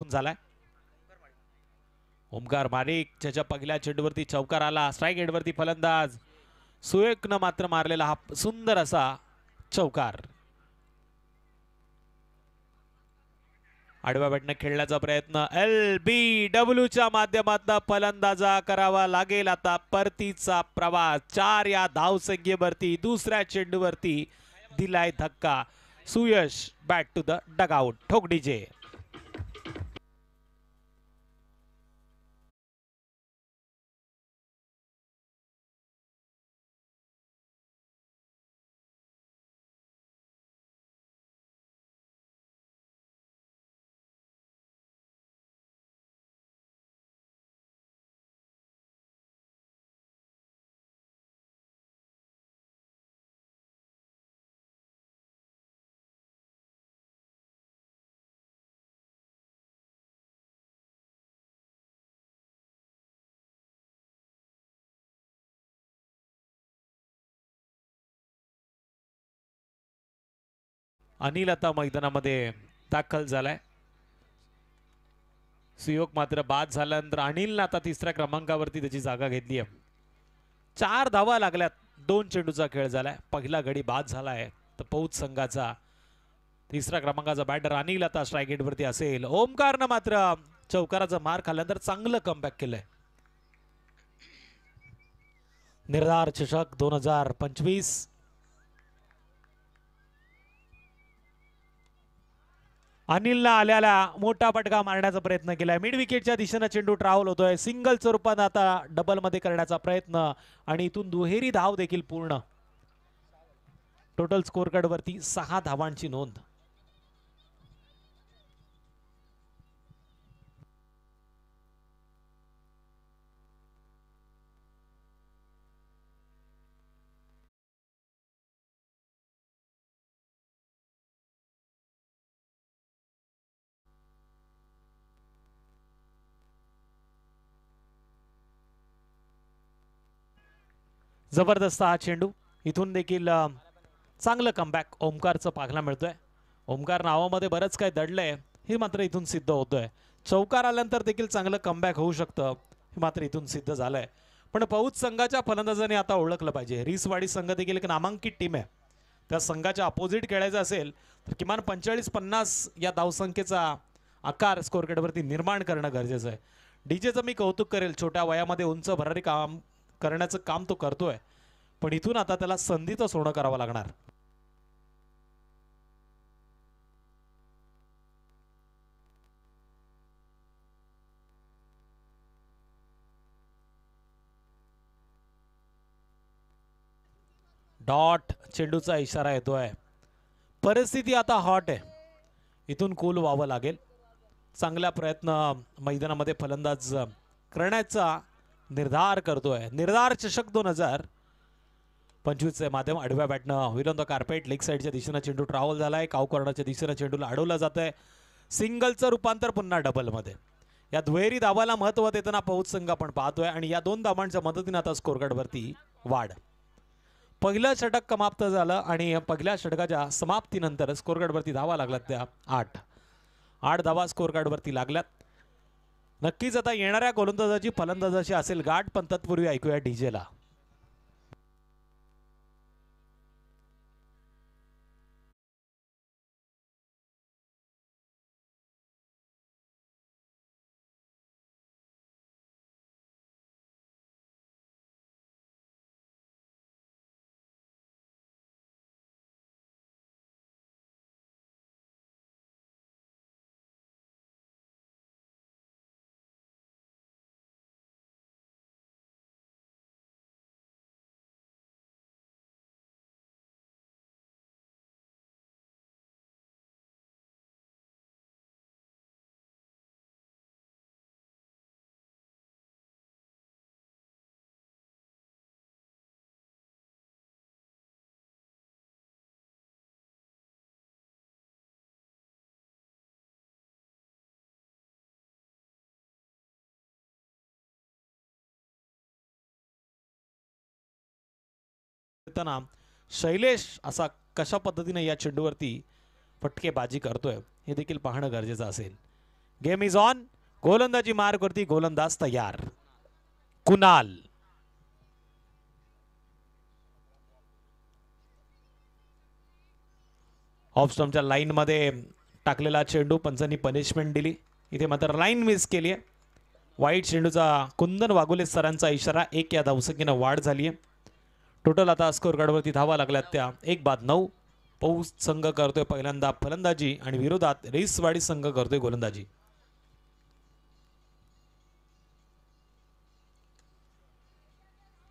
झालाय ओमकार मारिक ज्याच्या पहिल्या चेंडूवरती चौकार आला. स्ट्राईक एंडवरती फलंदाज सुएकनं मात्र मारलेला हा सुंदर असा चौकार. आडव्या बॅटने खेळण्याचा प्रयत्न LBWच्या माध्यमातून फलंदाजा करावा लागेल. आता परतीचा प्रवास 4 या धावसंख्येवरती दुसऱ्या चेंडूवरती दिलाय धक्का. Suyash back to the dugout. ठोक डीजे. अनिल आता मैदानामध्ये दाखल झालाय. सुयोग मात्र बाद झाल्यानंतर अनिलनं आता तिसऱ्या क्रमांकावरती त्याची जागा घेतली आहे. 4 धावा लागल्यात. 2 चेंडूचा खेळ झालाय. पहिला गडी बाद झालाय. तर पौत संघाचा तिसऱ्या क्रमांकाचा बॅटर अनिल आता स्ट्राईक एंडवरती असेल. ओमकारनं मात्र चौकाराचा मार खाल्ल्यानंतर चांगलं कमबॅक केलंय. निर्धार चषक 2025. अनिलनं आल्याला मोठा फटका मारण्याचा प्रयत्न केलाय. मिड विकेटच्या दिशेनं चेंडू ट्रॅव्हल होतोय. सिंगलच्या रूपात आता डबल मध्ये करण्याचा प्रयत्न आणि इथून दुहेरी धाव देखील पूर्ण. टोटल स्कोर कार्ड वरती 6 धावांची नोंद. जबरदस्त हा चेंडू. इथून देखील चांगलं कमबॅक ओमकारचं पाहायला मिळतोय. ओमकार नावामध्ये बरंच काय दडलंय हे मात्र इथून सिद्ध होतोय. चौकार आल्यानंतर देखील चांगलं कमबॅक होऊ शकतं हे मात्र इथून सिद्ध झालंय. पण पौत संघाच्या फलंदाजाने आता ओळखलं पाहिजे. रिसवाडी संघ देखील एक नामांकित टीम आहे. त्या संघाच्या अपोजिट खेळायचं असेल तर किमान 45-50 या धावसंख्येचा आकार स्कोर कार्डवरती निर्माण करणं गरजेचं आहे. डीजेचं मी कौतुक करेल. छोट्या वयामध्ये उंच भरारी काम करण्याचं काम तो करतोय. पण इथून आता त्याला संधीचं सोनं करावं लागणार. डॉट चेंडूचा इशारा येतोय. परिस्थिती आता हॉट आहे. इथून कूल व्हावं लागेल. चांगला प्रयत्न मैदानामध्ये फलंदाज करण्याचा निर्धार करतोय. निर्धार चषक 2025 माध्यम आडव्या बॅटनं होईल ऑन द कार्पेट. लेग साईडच्या दिशेनं चेंडू ट्रॅव्हल झालाय. काव कॉर्नरच्या दिशेनं चेंडूला अडवलं जातंय. सिंगलचं रूपांतर पुन्हा डबलमध्ये. या दुहेरी धावाला महत्त्व देताना पौत संघ आपण पाहतोय आणि या 2 धावांच्या मदतीने आता स्कोर कार्डवरती वाढ. पहिलं षटक समाप्त झालं आणि पहिल्या षटकाच्या समाप्तीनंतर स्कोर कार्डवरती धावा लागल्यात त्या 8 धावा स्कोर कार्डवरती लागल्यात. नक्कीच आता येणाऱ्या गोलंदाजाची फलंदाजाची असेल गाठ. पण तत्पूर्वी ऐकूया डीजेला. शैलेश असा कशा पद्धतीने या चेंडूवरती फटकेबाजी करतोय हे देखील पाहणं गरजेचं असेल. Game is on. गोलंदाजी मार्ग वरती, गोलंदाज तयार. कुणाल. ऑफ स्टंपच्या लाईन मध्ये टाकलेला चेंडू, पंचांनी पनिशमेंट दिली. इथे मात्र लाईन मिस केली आहे. वाईट चेंडूचा कुंदन वाघोले सरांचा इशारा. 1 या धावसंख्येनं वाढ झाली आहे. टोटल आता स्कोर कार्डवरती धावा लागल्यात त्या 1 बाद 9. पौस संघ करतोय पहिल्यांदा फलंदाजी आणि विरोधात रेसवाडी संघ करतोय गोलंदाजी.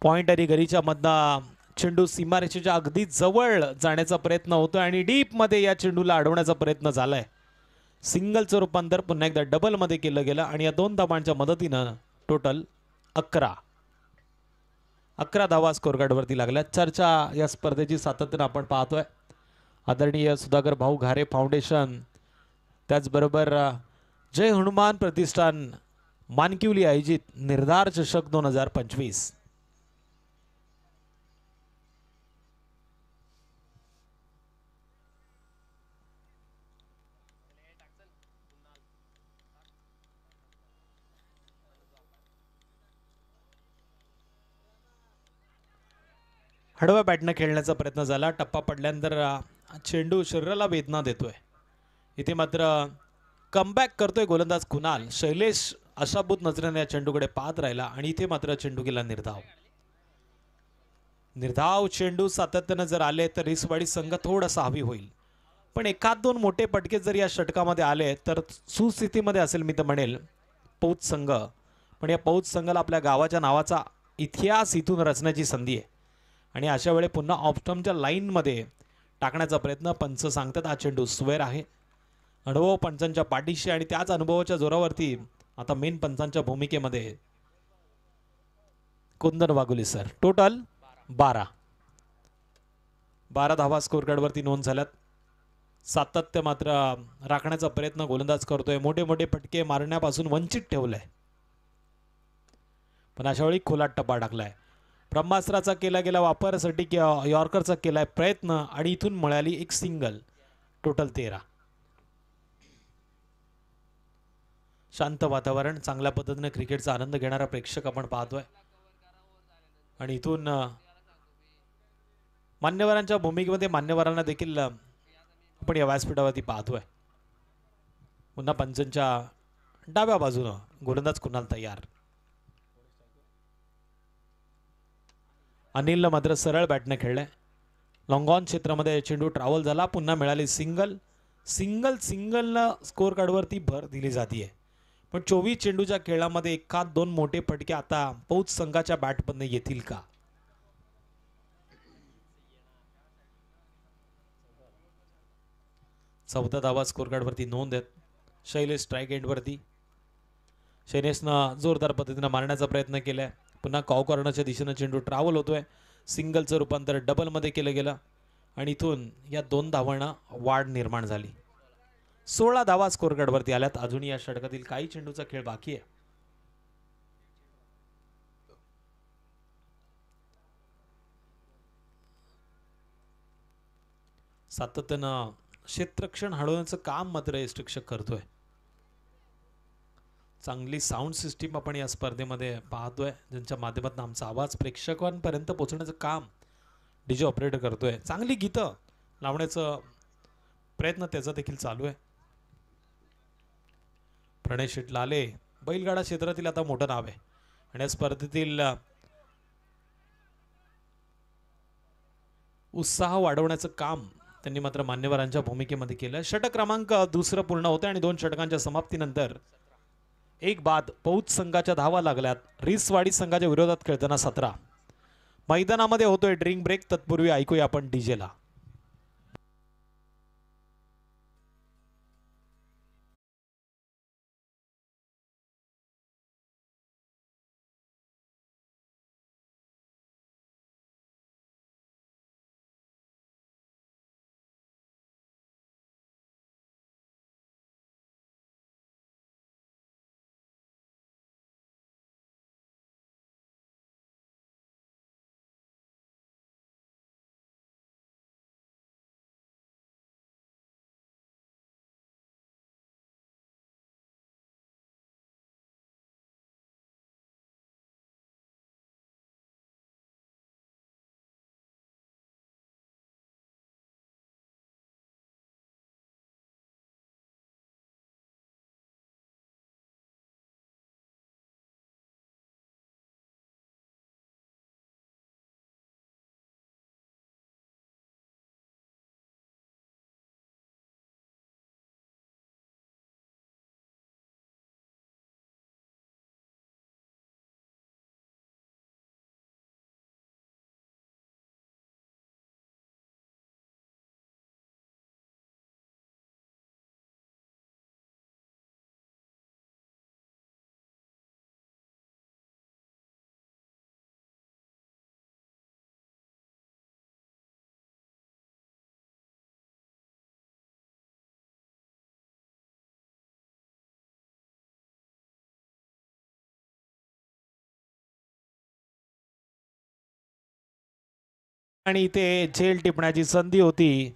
पॉइंट आणि गरीच्या मधनं चेंडू सीमारेषेच्या अगदी जवळ जाण्याचा प्रयत्न होतोय आणि डीप मध्ये या चेंडूला अडवण्याचा प्रयत्न झालाय. सिंगलचं रूपांतर पुन्हा एकदा डबल मध्ये केलं गेलं आणि या 2 धावांच्या मदतीनं टोटल 11 धावा स्कोर कार्डवरती लागल्या. चर्चा या स्पर्धेची सातत्यानं आपण पाहतोय. आदरणीय सुधाकर भाऊ घारे फाउंडेशन, त्याचबरोबर जय हनुमान प्रतिष्ठान मानकिवली आयोजित निर्धार चषक 2025. हळव्या बॅटनं खेळण्याचा प्रयत्न झाला. टप्पा पडल्यानंतर चेंडू शरीराला वेदना देतोय. इथे मात्र कमबॅक करतोय गोलंदाज कुणाल. शैलेश आशाभूत नजरेने या चेंडूकडे पाहत राहिला आणि इथे मात्र चेंडू गेला निर्धाव. निर्धाव चेंडू सातत्यानं जर आले तर रिसवाडी संघ थोडासा हवी होईल, पण 1-2 मोठे पटके जर या षटकामध्ये आले तर सुस्थितीमध्ये असेल मी तर म्हणेल पौत संघ. पण या पौत संघाला आपल्या गावाच्या नावाचा इतिहास इथून रचण्याची संधी आहे आणि अशा वेळी पुन्हा ऑफस्टंपच्या लाईनमध्ये टाकण्याचा प्रयत्न. पंच सांगतात हा चेंडू स्क्वेअर आहे. अनुभव पंचांच्या पाठीशी आणि त्याच अनुभवाच्या जोरावरती आता मेन पंचांच्या भूमिकेमध्ये कुंदन वाघोली सर. टोटल 12 धावा स्कोर कार्डवरती नोंद झाल्यात. सातत्य मात्र राखण्याचा प्रयत्न गोलंदाज करतोय. मोठे मोठे फटके मारण्यापासून वंचित ठेवलंय, पण अशा वेळी खोलात टप्पा टाकलाय. ब्रह्मास्त्राचा केला गेला वापर. सटिक यॉर्करचा केलाय प्रयत्न आणि इथून मिळाली एक सिंगल. टोटल 13. शांत वातावरण, चांगल्या पद्धतीने क्रिकेटचा आनंद घेणारा प्रेक्षक आपण पाहतोय आणि इथून मान्यवरांच्या भूमिकेमध्ये मान्यवरांना देखील आपण या व्यासपीठावरती पाहतोय. पुन्हा पंचांच्या डाव्या बाजूनं गोलंदाज कुणाल तयार. अनिलनं मात्र सरळ बॅटने खेळलाय. लॉंग ऑन क्षेत्रामध्ये चेंडू ट्रॅव्हल झाला. पुन्हा मिळाली सिंगल. सिंगलनं स्कोर कार्डवरती भर दिली जाते. पण 24 चेंडूच्या खेळामध्ये 1-2 मोठे फटके आता पौच संघाच्या बॅटमधून येतील का? 14 धावा स्कोर कार्डवरती नोंद आहेत. शैलेश स्ट्राईक एंडवरती. शैलेशनं जोरदार पद्धतीनं मारण्याचा प्रयत्न केलाय. पुन्हा कॉर्नरच्या दिशेनं चेंडू ट्रॅव्हल होतोय. सिंगलचं रूपांतर डबलमध्ये केलं गेलं आणि इथून या 2 धावांना वाढ निर्माण झाली. 16 धावा स्कोर कार्डवरती आल्यात. अजून या षटकातील काही चेंडूचा खेळ बाकी आहे. सातत्यानं क्षेत्ररक्षण हळवण्याचं काम मात्र यष्टिक्षक करतोय. चांगली साऊंड सिस्टीम आपण या स्पर्धेमध्ये पाहतोय, ज्यांच्या माध्यमातून आमचा आवाज प्रेक्षकांपर्यंत पोहोचण्याचं काम डीजे ऑपरेटर करतोय. चांगली गीतं लावण्याचा प्रयत्न त्याचा देखील चालू आहे. प्रणय शेट लाले बैलगाडा क्षेत्रातील आता मोठं नाव आहे आणि या स्पर्धेतील उत्साह वाढवण्याचं काम त्यांनी मात्र मान्यवरांच्या भूमिकेमध्ये केलं. षटक क्रमांक 2 पूर्ण होते आणि 2 षटकांच्या समाप्तीनंतर 1 बाद पौच संघाच्या धावा लागल्यात. रिसवाडी संघाच्या विरोधात खेळताना 17. मैदानामध्ये होतोय ड्रिंक ब्रेक. तत्पूर्वी ऐकूया आपण डीजेला. आणि इथे झेल टिपण्याची संधी होती.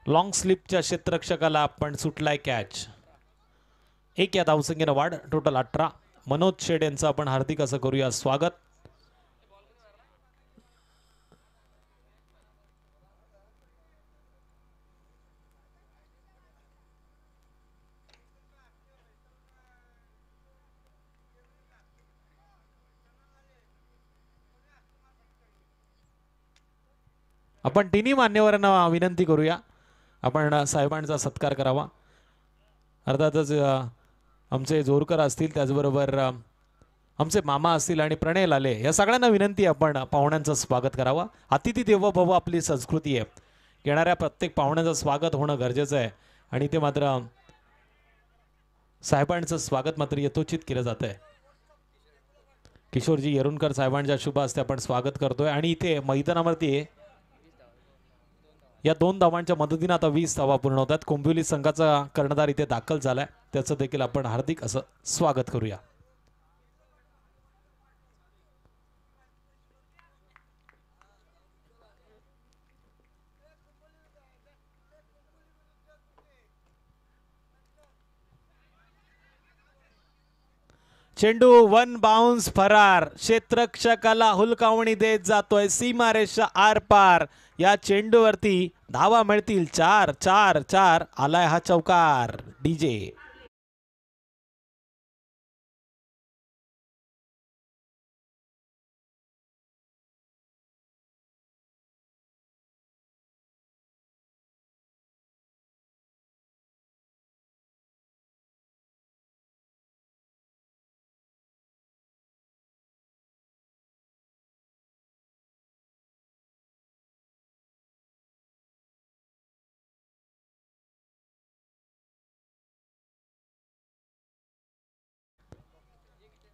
लॉंग स्लिपच्या क्षेत्ररक्षकाला पण सुटलाय कॅच. एक या धावसंख्येनं वाढ, टोटल 18. मनोज शेड यांचं आपण हार्दिक असं करूया स्वागत. आपण तिन्ही मान्यवरांना विनंती करूया, आपण साहेबांचा सत्कार करावा. अर्थातच आमचे जोरकर असतील, त्याचबरोबर आमचे मामा असतील आणि प्रणय लाले, या सगळ्यांना विनंती आपण पाहुण्यांचं स्वागत करावा. अतिथी देवो भव आपली संस्कृती आहे. येणाऱ्या प्रत्येक पाहुण्याचं स्वागत होणं गरजेचं आहे आणि ते मात्र साहेबांचं स्वागत मात्र यथोचित केलं जात आहे. किशोरजी येरुणकर साहेबांच्या शुभ हस्ते आपण स्वागत करतोय. आणि इथे मैदानावरती या 2 धावांच्या मदतीने आता 20 धावा पूर्ण होतात. कोंबिवली संघाचा कर्णधार इथे दाखल झालाय, त्याचं देखील आपण हार्दिक असं स्वागत करूया. चेंडू 1 बाउन्स फरार. क्षेत्ररक्षकाला हुलकावणी देत जातोय सीमारेषा आरपार. या चेंडूवरती धावा मिळतील 4 4 4. आलाय हा चौकार. डीजे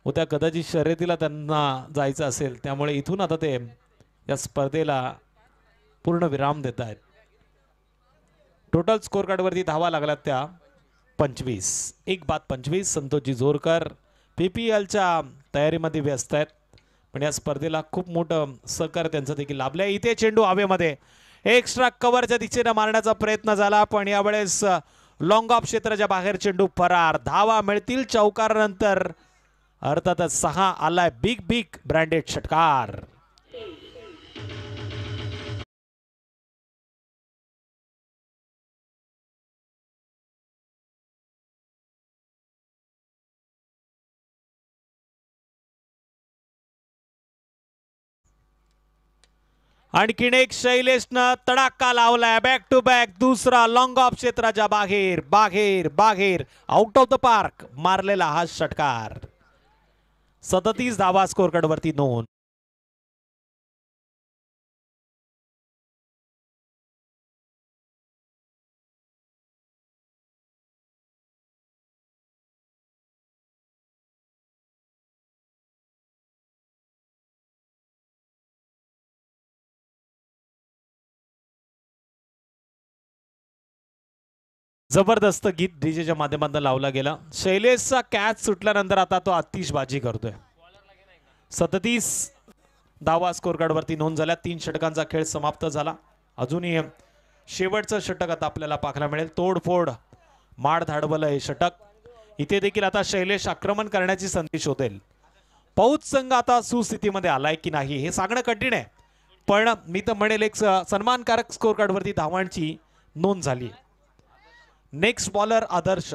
उद्या कदाचित शर्यतीला त्यांना जायचं असेल, त्यामुळे इथून आता ते या स्पर्धेला पूर्ण विराम देत आहेत. टोटल स्कोर कार्डवरती धावा लागल्यात त्या 25. 1 बाद 25. संतोषजी जोरकर PPLच्या तयारीमध्ये व्यस्त आहेत, पण या स्पर्धेला खूप मोठं सहकार्य त्यांचं देखील लाभलंय. इथे चेंडू हवेमध्ये एक्स्ट्रा कव्हरच्या दिशेने मारण्याचा प्रयत्न झाला, पण यावेळेस लॉंग ऑफ क्षेत्राच्या बाहेर चेंडू फरार. धावा मिळतील चौकारानंतर. अर्थातच 6 आलाय बिग बिग ब्रँडेड षटकार. आणखीन एक शैलेशनं तडाखा लावलाय. बॅक टू बॅक दुसरा लॉंग ऑफ क्षेत्राच्या बाहेर बाहेर बाहेर आउट ऑफ द पार्क मारलेला हा षटकार. 37 धावा स्कोर कार्डवरती नोंद. जबरदस्त गीत डीजेच्या माध्यमातून लावला गेला. शैलेशचा कॅच सुटल्यानंतर आता तो आतिषबाजी करतोय. 37 धावा स्कोर कार्डवरती नोंद झाल्या. 3 षटकांचा खेळ समाप्त झाला. अजूनही शेवटचं षटक आता आपल्याला पाहायला मिळेल. तोडफोड माड धाडवलं हे षटक. इथे देखील आता शैलेश आक्रमण करण्याची संधी शोधेल. पौच संघ आता सुस्थितीमध्ये आलाय की नाही हे सांगणं कठीण आहे, पण मी तर म्हणेल एक सन्मानकारक स्कोर कार्डवरती धावांची नोंद झाली. नेक्स्ट बॉलर आदर्श.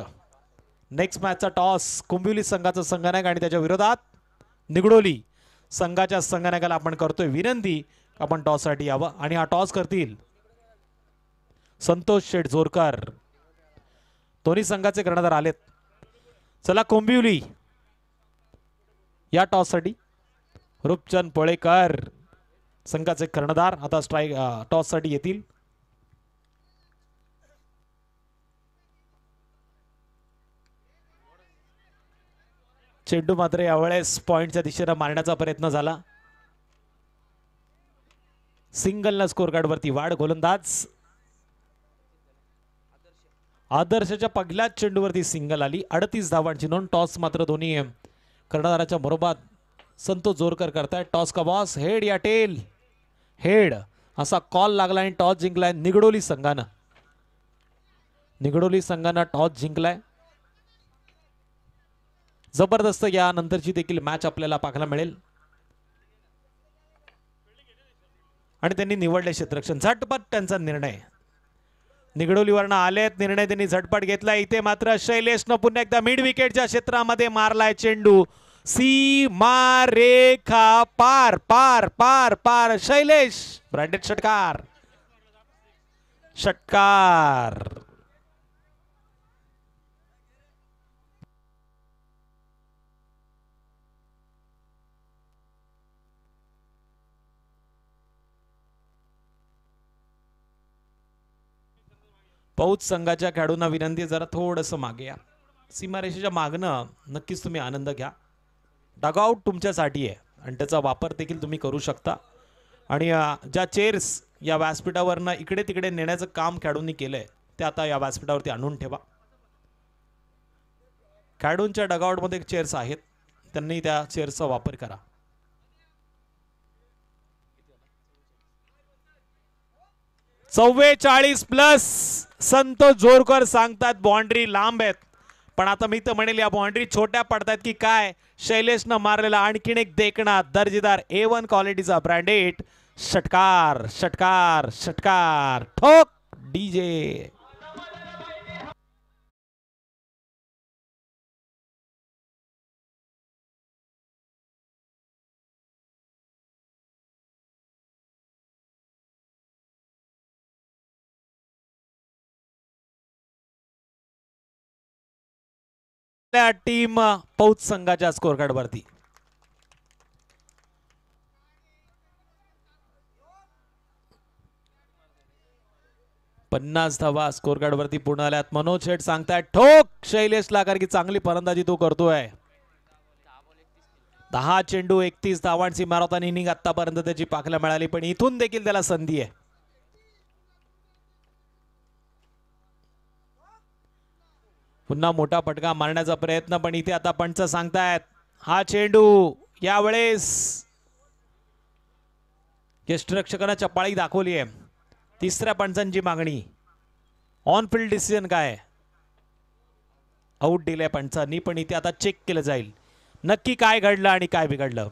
नेक्स्ट मॅचचा टॉस कुंभिवली संघाचा संघनायक आणि त्याच्या विरोधात निगडोली संघाच्या संघनायकाला आपण करतोय विनंती, आपण टॉस साठी यावं. आणि हा टॉस करतील संतोष शेठ जोरकर. दोन्ही संघाचे कर्णधार आलेत. चला कुंभिवली या टॉस साठी. रूपचंद पोळेकर संघाचे कर्णधार आता स्ट्राईक टॉस साठी येतील. चेंडू मात्र यावेळेस पॉइंटच्या दिशेने मारण्याचा प्रयत्न झाला. सिंगलनं स्कोर कार्डवरती वाढ. गोलंदाज आदर्शच्या पहिल्याच चेंडूवरती सिंगल आली. 38 धावांची नोंद. टॉस मात्र दोन्ही कर्णधाराच्या बरोबर संतोष जोरकर करतायत. टॉस का बॉस हेड या टेल. हेड असा कॉल लागला आणि टॉस जिंकलाय निगडोली संघानं. निगडोली संघानं टॉस जिंकलाय. जबरदस्त या नंतरची देखील मॅच आपल्याला पाहायला मिळेल. आणि त्यांनी निवडले क्षेत्ररक्षण. झटपट त्यांचा निर्णय. निगडोलीवरनं आलेत, निर्णय त्यांनी झटपट घेतला. इथे मात्र शैलेशनं पुन्हा एकदा मिड विकेटच्या क्षेत्रामध्ये मारलाय चेंडू. सीमा रेखा पार पार पार पार. शैलेश ब्रँडेड षटकार. षटकार. पौच संघाच्या खेळाडूंना विनंती, जरा थोडंसं मागे या. सीमारेषेच्या मागणं नक्कीच तुम्ही आनंद घ्या. डगआउट तुमच्यासाठी आहे आणि त्याचा वापर देखील तुम्ही करू शकता. आणि ज्या चेअर्स या व्यासपीठावरनं इकडे तिकडे नेण्याचं काम खेळाडूंनी केलंय ते आता या व्यासपीठावरती आणून ठेवा. खेळाडूंच्या डगआउटमध्ये चेअर्स आहेत, त्यांनी त्या चेअर्सचा वापर करा. चव्वेचाळीस प्लस संतोष जोरकर सांगतात बाउंड्री लांब आहेत. पण आता मी तर म्हणेल या बाउंड्री छोट्या पडतात की काय. शैलेशनं मारलेला आणखीन एक देखणा दर्जेदार A1 क्वालिटीचा ब्रँडेड षटकार. षटकार षटकार. ठोक डीजे. टीम पौच संघाच्या स्कोर कार्ड वरती 50 धावा स्कोर कार्ड वरती पूर्ण आल्यात. मनोज शेठ सांगतायत ठोक शैलेशला, कारण की चांगली फलंदाजी तो करतोय. 10 चेंडू 31 धावांची मॅरेथॉन इनिंग आतापर्यंत त्याची पाहायला मिळाली, पण इथून देखील त्याला संधी आहे. पुन्हा मोठा फटका मारण्याचा प्रयत्न, पण इथे आता पंच सांगतायत हा चेंडू यावेळेस यष्टिरक्षकांना चपाळी दाखवली आहे. तिसऱ्या पंचांची मागणी. ऑन फील्ड डिसिजन काय, आउट दिले पंचांनी, पण इथे आता चेक केलं जाईल नक्की काय घडलं आणि काय बिघडलं.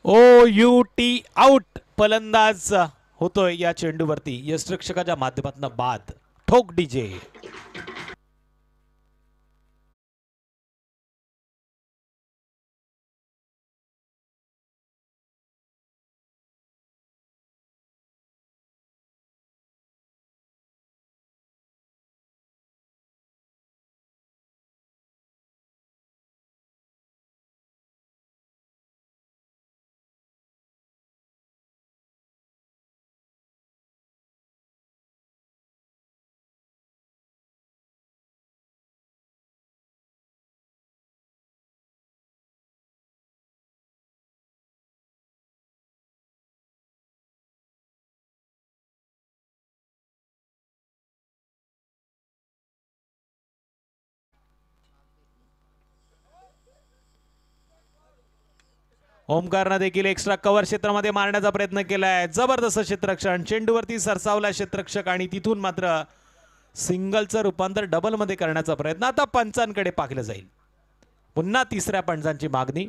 OUT out. फलंदाज होतोय या चेंडूवरती यष्टिरक्षकाच्या माध्यमातून बाद. ठोक डीजे. ओमकारनं देखील एक्स्ट्रा कव्हर क्षेत्रामध्ये मारण्याचा प्रयत्न केलाय. जबरदस्त क्षेत्ररक्षण. चेंडूवरती सरसावला क्षेत्ररक्षक आणि तिथून मात्र सिंगलचं रूपांतर डबल मध्ये करण्याचा प्रयत्न. आता पंचांकडे पाहिलं जाईल. पुन्हा तिसऱ्या पंचांची मागणी.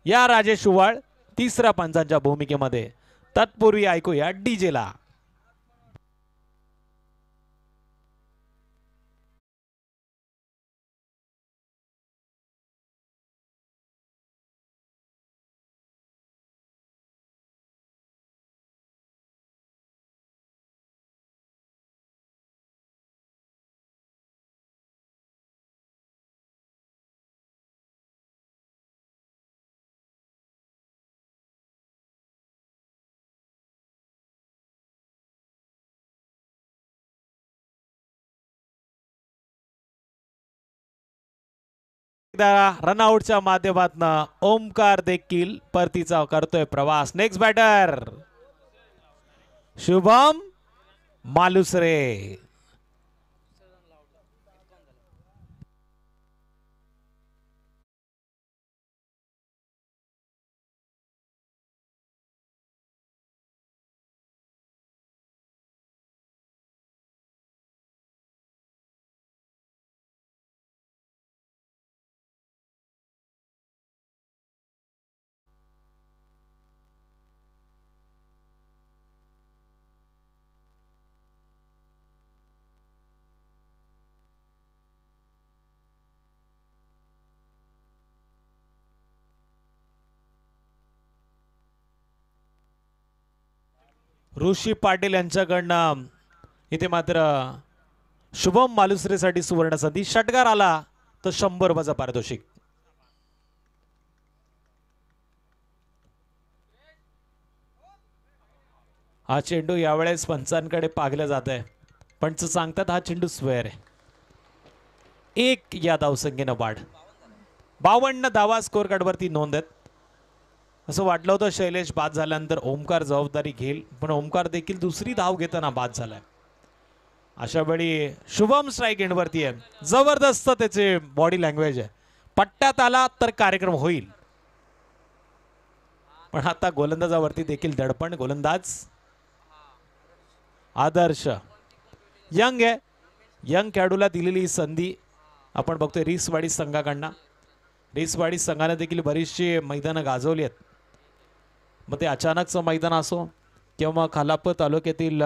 या राजेश उवाळ तिसऱ्या पंचांच्या भूमिकेमध्ये. तत्पूर्वी ऐकूया डीजेला. एकदा रनआउटच्या माध्यमातून ओमकार देखील परतीचा करतोय प्रवास. Next batter Shubham Malusare. ऋषी पाटील यांच्याकडनं इथे मात्र शुभम मालुसरेसाठी सुवर्ण संधी. षटकार आला तर 100 रुपयाचा पारितोषिक. हा चेंडू यावेळेस पंचांकडे पागला जात आहे. पंच सांगतात हा चेंडू स्क्वेअर आहे. 1 या धावसंख्येनं वाढ. 52 धावा स्कोर कार्डवरती नोंद आहेत. असं वाटलं होतं शैलेश बाद झाल्यानंतर ओमकार जबाबदारी घेईल, पण ओमकार देखील दुसरी धाव घेताना बाद झालाय. अशा वेळी शुभम स्ट्राईक एंडवरती आहे. जबरदस्त त्याचे बॉडी लँग्वेज आहे. पट्ट्यात आला तर कार्यक्रम होईल, पण आता गोलंदाजावरती देखील दडपण. गोलंदाज आदर्श यंग आहे. यंग खेळाडूला दिलेली संधी आपण बघतोय रिसवाडी संघाकडनं. रिसवाडी संघाने देखील बरीचशी मैदानं गाजवली आहेत. मग ते अचानकचं मैदान असो किंवा खालापूर तालुक्यातील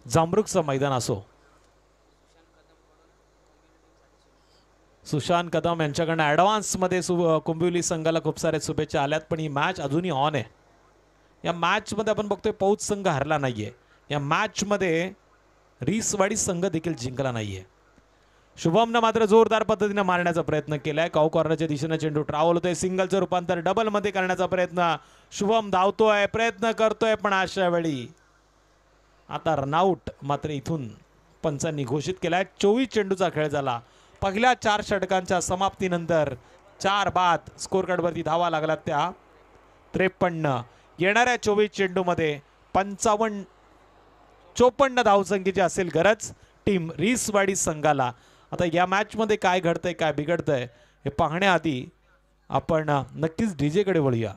जांभरुकचं मैदान असो. सुशांत कदम यांच्याकडनं ॲडव्हान्समध्ये कुंभिवली संघाला खूप सारे शुभेच्छा आल्यात, पण ही मॅच अजूनही ऑन आहे. या मॅचमध्ये आपण बघतोय पौज संघ हरला नाहीये. या मॅचमध्ये रिसवाडी संघ देखील जिंकला नाहीये. शुभमनं मात्र जोरदार पद्धतीने मारण्याचा प्रयत्न केलाय. काऊ कॉर्नरच्या दिशेने चेंडू ट्रॅव्हल होतोय. सिंगलचं रूपांतर डबल मध्ये करण्याचा प्रयत्न शुभम धावतोय, प्रयत्न करतोय, पण अशा वेळी आता रनआउट मात्र इथून पंचांनी घोषित केलाय. 24 चेंडूचा खेळ झाला. पहिल्या 4 षटकांच्या समाप्तीनंतर 4 बाद स्कोर कार्डवरती धावा लागला त्या 53. येणाऱ्या 24 चेंडूमध्ये 54 धावसंख्येची असेल गरज टीम रिसवाडी संघाला. आता या मॅच मध्ये काय घडतंय काय बिघडतंय हे पाहण्याआधी आपण नक्कीच डीजे कडे वळूया.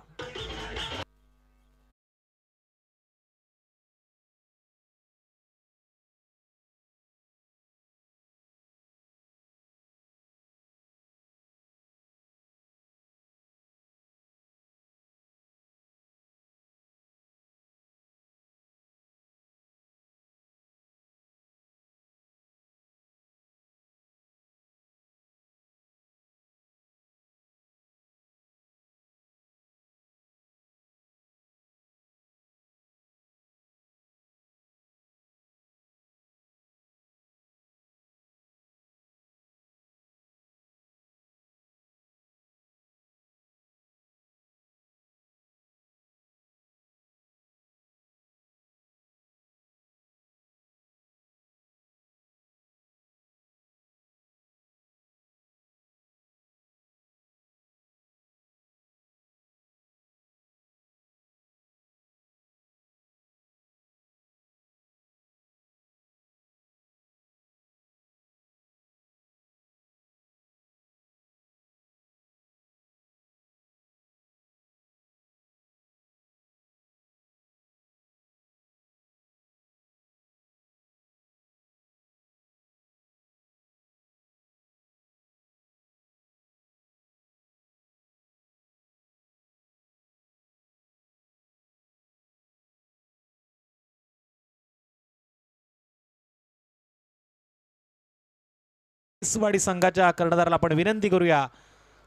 रिसवाडी संघाच्या कर्णधाराला आपण विनंती करूया,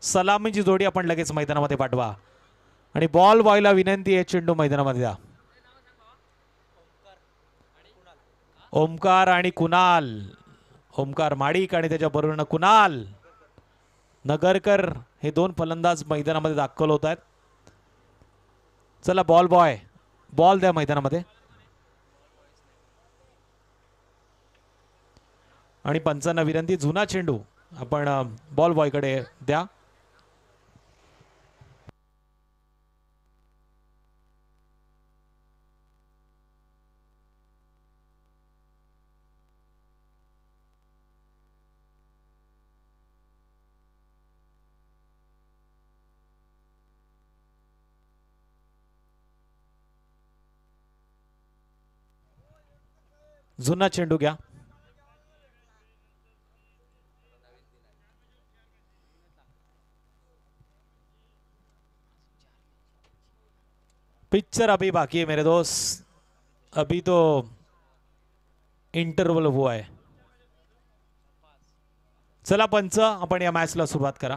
सलामीची जोडी आपण लगेच मैदानामध्ये पाठवा आणि बॉल बॉयला विनंती आहे चेंडू मैदानामध्ये द्या. ओमकार आणि कुणाल. ओमकार माडिक आणि त्याच्या बरोबर कुणाल नगरकर हे 2 फलंदाज मैदानामध्ये दाखल होत आहेत. चला बॉल बॉय बॉल द्या मैदानामध्ये. आणि पंचांना विनंती, जुना चेंडू आपण बॉल बॉयकडे द्या. जुना चेंडू घ्या. पिक्चर अभी बाकी है मेरे दोस्त, अभी तो इंटरवल हुआ है. चला पंच, आपण या मॅचला सुरुवात करा.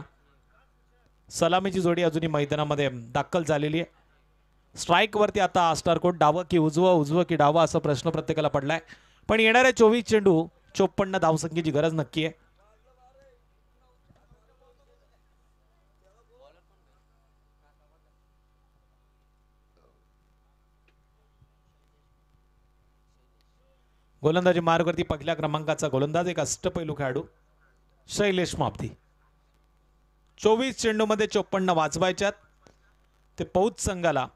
सलामीची जोडी अजूनही मैदानामध्ये दाखल झालेली आहे. स्ट्राईक वरती आता स्टारकोट, डावं की उजवं, उजवं की डावं असा प्रश्न प्रत्येकाला पडलाय. पण येणाऱ्या 24 चेंडू 54 धावसंख्येची गरज नक्की आहे. गोलंदाजी मार्गवरती पहिल्या क्रमांकाचा गोलंदाज एक अष्टपैलू खेळाडू शैलेश मापती. 24 चेंडूमध्ये 54 वाजवायच्यात ते पौज संघाला,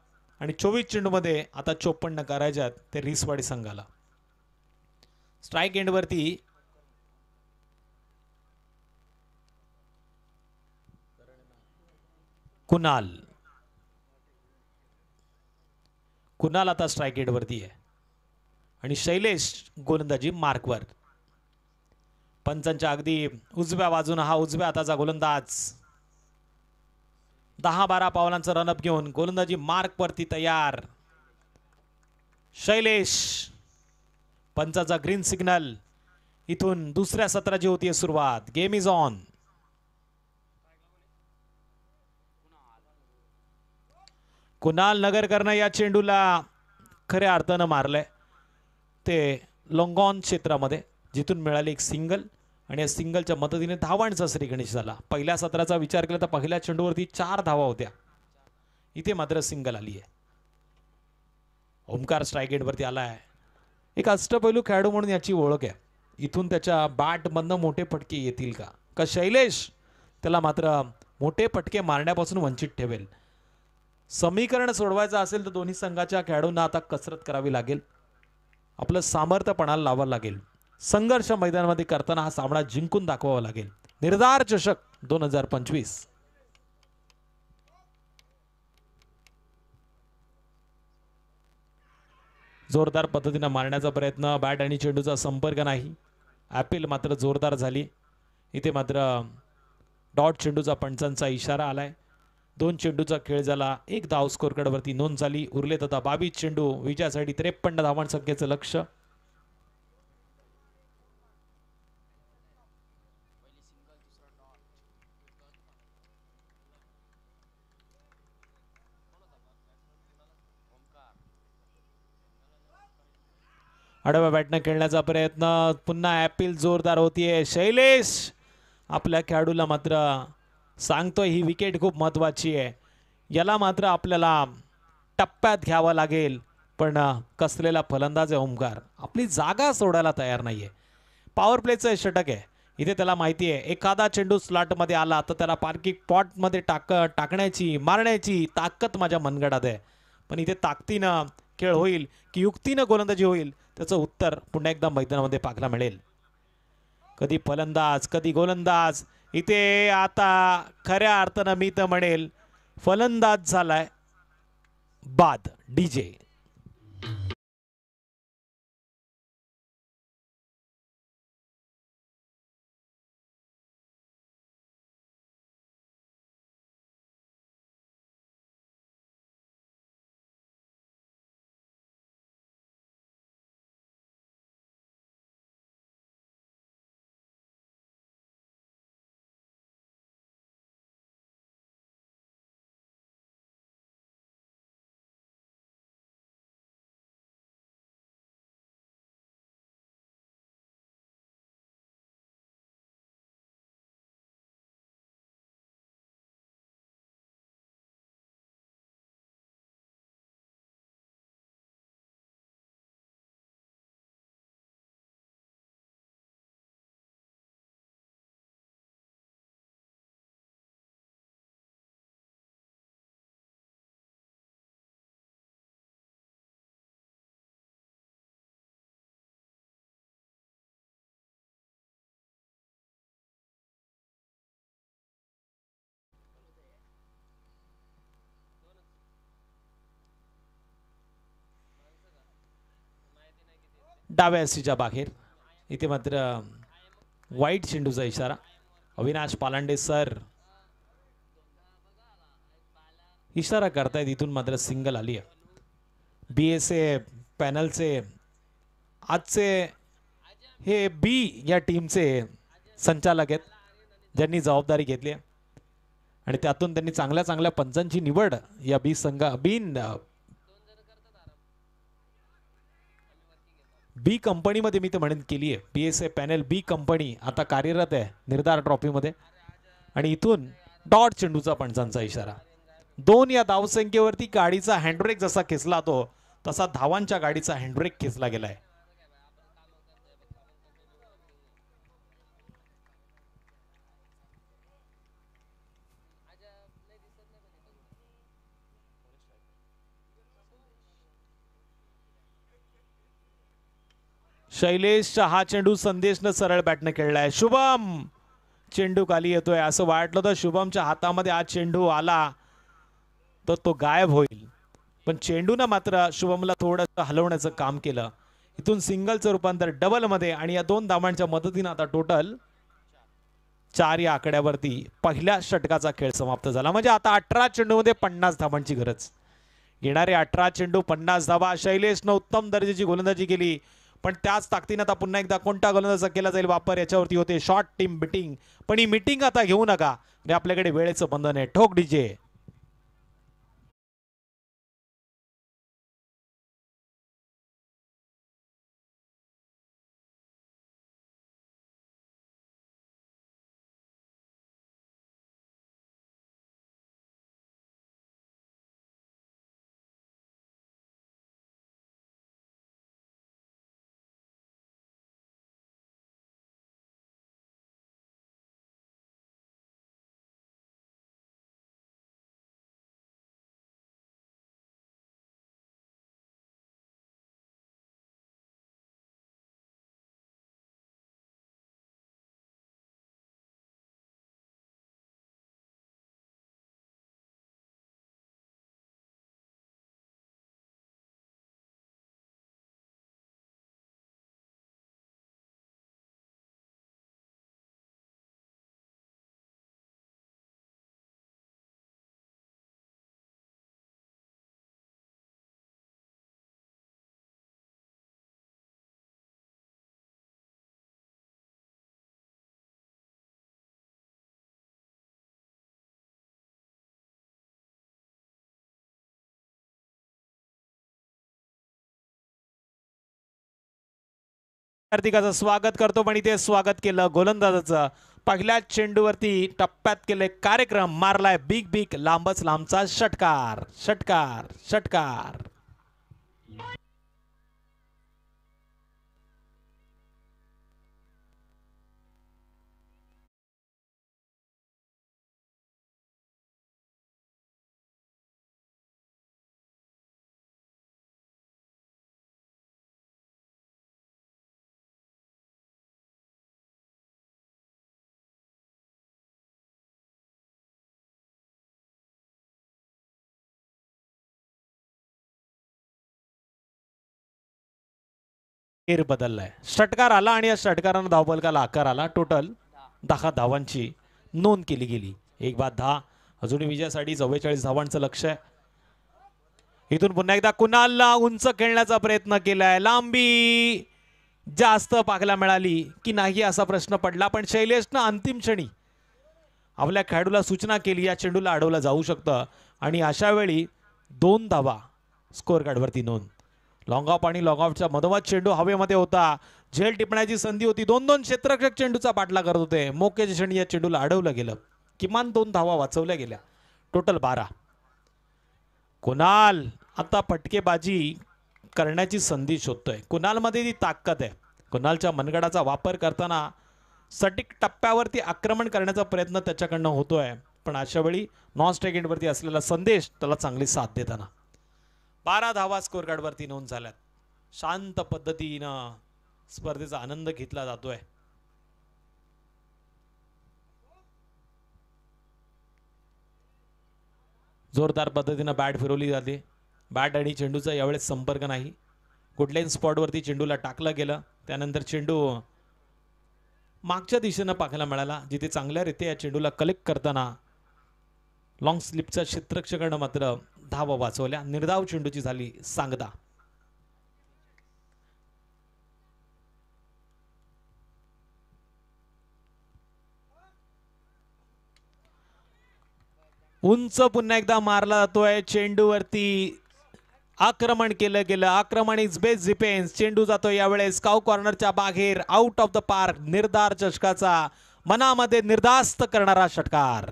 आणि 24 चेंडूमध्ये आता 54 करायच्यात ते रिसवाडी संघाला. स्ट्राईक एंडवरती कुणाल आता स्ट्राईक एंडवरती आहे आणि शैलेश गोलंदाजी मार्कवर. पंचांच्या अगदी उजव्या बाजूने हा उजव्या हाताचा गोलंदाज 10-12 पावलांचा रनअप घेऊन गोलंदाजी मार्क वरती तयार. शैलेश, पंचाचा ग्रीन सिग्नल. इथून दुसऱ्या सत्राची होतीये सुरुवात. Game is on. कुणाल नगरकरनं या चेंडूला खऱ्या अर्थानं मारलंय ते लोंगॉन क्षेत्रामध्ये, जिथून मिळाली एक सिंगल, आणि या सिंगलच्या मदतीने धावांचा श्रीगणेश झाला. पहिल्या सत्राचा विचार केला तर पहिल्या चेंडूवरती 4 धावा होत्या, इथे मात्र सिंगल आली आहे. ओमकार स्ट्राईक एंडवरती आलाय. एक अष्टपैलू खेळाडू म्हणून याची ओळख आहे. इथून त्याच्या बॅटमधनं मोठे फटके येतील का शैलेश त्याला मात्र मोठे फटके मारण्यापासून वंचित ठेवेल. समीकरण सोडवायचं असेल तर दोन्ही संघाच्या खेळाडूंना आता कसरत करावी लागेल, आपलं सामर्थ्य पणाला लावावं लागेल. संघर्ष मैदानामध्ये करताना हा सामना जिंकून दाखवावा लागेल. निर्धार चषक 2025. जोरदार पद्धतीने मारण्याचा प्रयत्न, बॅट आणि चेंडूचा संपर्क नाही. ॲपील मात्र जोरदार झाली. इथे मात्र डॉट चेंडूचा पंचांचा इशारा आलाय. 2 चेंडूचा खेळ झाला, 1 धाव स्कोर कार्डवरती नोंद झाली. उरलेत आता 22 चेंडू, विजयासाठी 53 धावांसंख्येचं लक्ष. आडव्या बॅटनं खेळण्याचा प्रयत्न, पुन्हा ॲपील जोरदार होतीये. शैलेश आपल्या खेळाडूला मात्र सांगतोय ही विकेट खूप महत्त्वाची आहे, याला मात्र आपल्याला टप्प्यात घ्यावं लागेल. पण कसलेला फलंदाज आहे ओमकार, आपली जागा सोडायला तयार नाहीये. पॉवर प्लेचं षटक आहे इथे, त्याला माहिती आहे एखादा चेंडू स्लॉटमध्ये आला तर त्याला पार्किंग पॉटमध्ये टाकण्याची मारण्याची ताकद माझ्या मनगडात आहे. पण इथे ताकदीनं खेळ होईल की युक्तीनं गोलंदाजी होईल, त्याचं उत्तर पुन्हा एकदा मैदानामध्ये पाहायला मिळेल. कधी फलंदाज कधी गोलंदाज. इथे आता खऱ्या अर्थानं मी तर म्हणेल फलंदाज झालाय बाद. डीजे डाव्या हस्तीच्या बाहेर. इथे मात्र वाईट चेंडूचा इशारा. अविनाश पालांडे सर इशारा करतायत, इथून मात्र सिंगल आली आहे. BSA पॅनलचे आजचे हे बी या टीमचे संचालक आहेत, ज्यांनी जबाबदारी घेतली आहे आणि त्यातून त्यांनी चांगल्या चांगल्या पंचांची निवड या बी कंपनीमध्ये मी तर म्हणेन केली आहे. BSA पॅनल बी कंपनी आता कार्यरत आहे निर्धार ट्रॉफीमध्ये. आणि इथून डॉट चेंडूचा पंचांचा इशारा. 2 या धावसंख्येवरती गाडीचा हँडब्रेक जसा खेचला तो तसा धावांच्या गाडीचा हँडब्रेक खेचला गेलाय. शैलेशचा हा चेंडू संदेशनं सरळ बॅटने खेळलाय. शुभम चेंडू खाली येतोय. असं वाटलं तर शुभमच्या हातामध्ये हा चेंडू आला तर तो गायब होईल, पण चेंडूनं मात्र शुभमला थोडंसं हलवण्याचं काम केलं. इथून सिंगलचं रूपांतर डबल मध्ये आणि या 2 धावांच्या मदतीने आता टोटल 4 या आकड्यावरती पहिल्या षटकाचा खेळ समाप्त झाला. म्हणजे आता 18 चेंडूमध्ये 50 धावांची गरज. येणारे 18 चेंडू 50 धावा. शैलेशनं उत्तम दर्जाची गोलंदाजी केली, पण त्याच ताकदीने आता पुन्हा एकदा कोणता गोलंदाजा केला जाईल वापर याच्यावरती होते. शॉर्ट टीम मिटिंग, पण ही मिटिंग आता घेऊ नका, आपल्याकडे वेळेचं बंधन आहे. ठोक डीजे. हार्दिकाचं स्वागत करतो, पण इथे स्वागत केलं गोलंदाजाचं. पहिल्या चेंडूवरती टप्प्यात केले कार्यक्रम. मारलाय बिग बिग लांबच लांबचा षटकार. षटकार षटकार. बदललाय. षटकार आला आणि या षटकारानं धावफलकाला आकार आला. टोटल 10 धावांची नोंद केली गेली. 1-10. अजून विजयासाठी 44 धावांचं लक्ष आहे. इथून पुन्हा एकदा कुणालला उंच खेळण्याचा प्रयत्न केलाय. लांबी जास्त पाहायला मिळाली की नाही असा प्रश्न पडला, पण शैलेशनं अंतिम क्षणी आपल्या खेळाडूला सूचना केली या चेंडूला अडवलं जाऊ शकतं आणि अशा वेळी 2 धावा स्कोअर कार्डवरती नोंद. लॉंग ऑफ आणि लॉंग ऑफच्या मधोमध चेंडू हवेमध्ये होता. झेल टिपण्याची संधी होती. 2-2 क्षेत्ररक्षक चेंडूचा पाठला करत होते. मोक्याच्या क्षणी या चेंडूला अडवलं गेलं. किमान 2 धावा वाचवल्या गेल्या. टोटल 12. कुणाल आता फटकेबाजी करण्याची संधी शोधतोय. कुणालमध्ये ती ताकद आहे. कुणालच्या मनगडाचा वापर करताना सटीक टप्प्यावरती आक्रमण करण्याचा प्रयत्न त्याच्याकडनं होतोय, पण अशा वेळी नॉन स्ट्राइक एंडवरती असलेला संदेश त्याला चांगली साथ देताना. 12 धावा स्कोअर कार्डवरती नोंद झाल्यात. शांत पद्धतीनं स्पर्धेचा आनंद घेतला जातोय. जोरदार पद्धतीनं बॅट फिरवली जाते. बॅट आणि चेंडूचा यावेळेस संपर्क नाही. गुडलाईन स्पॉटवरती चेंडूला टाकलं गेलं. त्यानंतर चेंडू मागच्या दिशेनं पाहायला मिळाला, जिथे चांगल्या रीते या चेंडूला कलेक्ट करताना लॉंग स्लिपचा क्षेत्ररक्षकानं मात्र धावा वाचवल्या. निर्धाव चेंडूची झाली सांगता. उंच पुन्हा एकदा मारला जातोय चेंडूवरती. आक्रमण केलं गेलं. आक्रमण इज बेस्ट डिफेन्स. चेंडू जातो यावेळेस काऊ कॉर्नरच्या बाहेर, आउट ऑफ द पार्क. निर्धार षटकाचा, मनामध्ये निर्धास्त करणारा षटकार.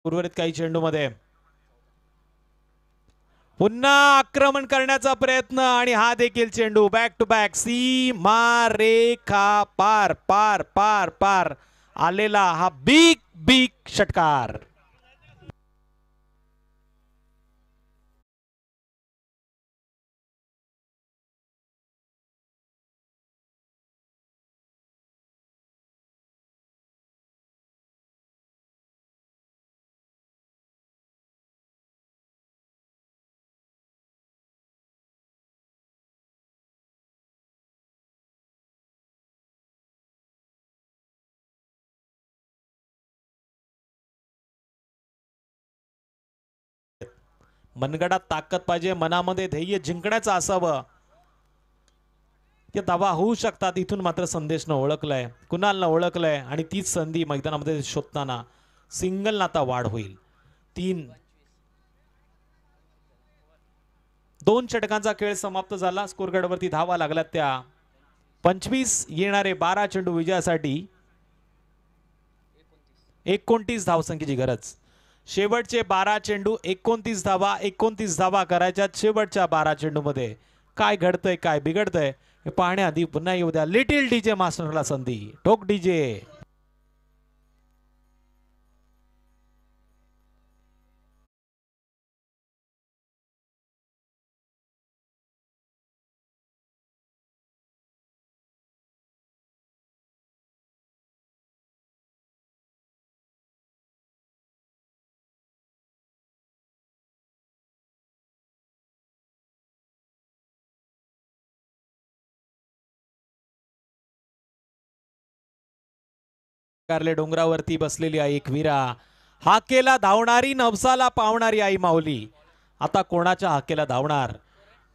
उर्वरित काही चेंडूमध्ये पुन्हा आक्रमण करण्याचा प्रयत्न आणि हा देखील चेंडू बॅक टू बॅक. सीमा रेखा पार पार पार पार आलेला हा बिग बिग षटकार. मनगडात ताकद पाहिजे, मनामध्ये ध्येय जिंकण्याचं असावं. ते धावा होऊ शकतात. इथून मात्र संदेशनं ओळखलंय, कुणालनं ओळखलंय आणि तीच संधी मैदानामध्ये शोधताना सिंगल नाता वाढ होईल. 2 षटकांचा खेळ समाप्त झाला. स्कोरकार्डवरती धावा लागल्यात त्या 25. येणारे 12 चेंडू विजयासाठी 29 धावसंख्येची गरज. शेवटचे 12 चेंडू 29 धावा. 29 धावा करायच्या शेवटच्या 12 चेंडूमध्ये. काय घडतंय, काय बिघडतंय हे पाहण्याआधी पुन्हा येऊ द्या लिटिल डीजे मास्टरला संधी. ठोक डीजे. कारले डोंगरावरती बसलेली आई एकविरा, हाकेला धावणारी, नवसाला पावणारी आई माऊली. आता कोणाच्या हाकेला धावणार?